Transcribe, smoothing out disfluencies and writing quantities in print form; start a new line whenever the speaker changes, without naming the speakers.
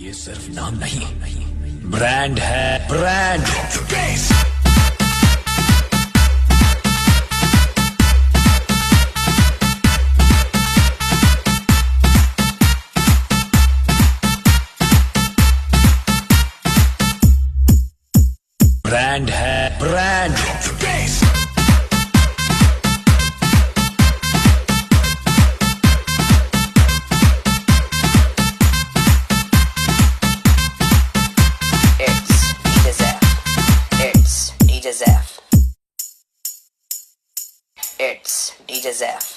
ये सिर्फ नाम नहीं, ब्रांड है, ब्रांड। ब्रांड है, ब्रांड।
It's BiasV9.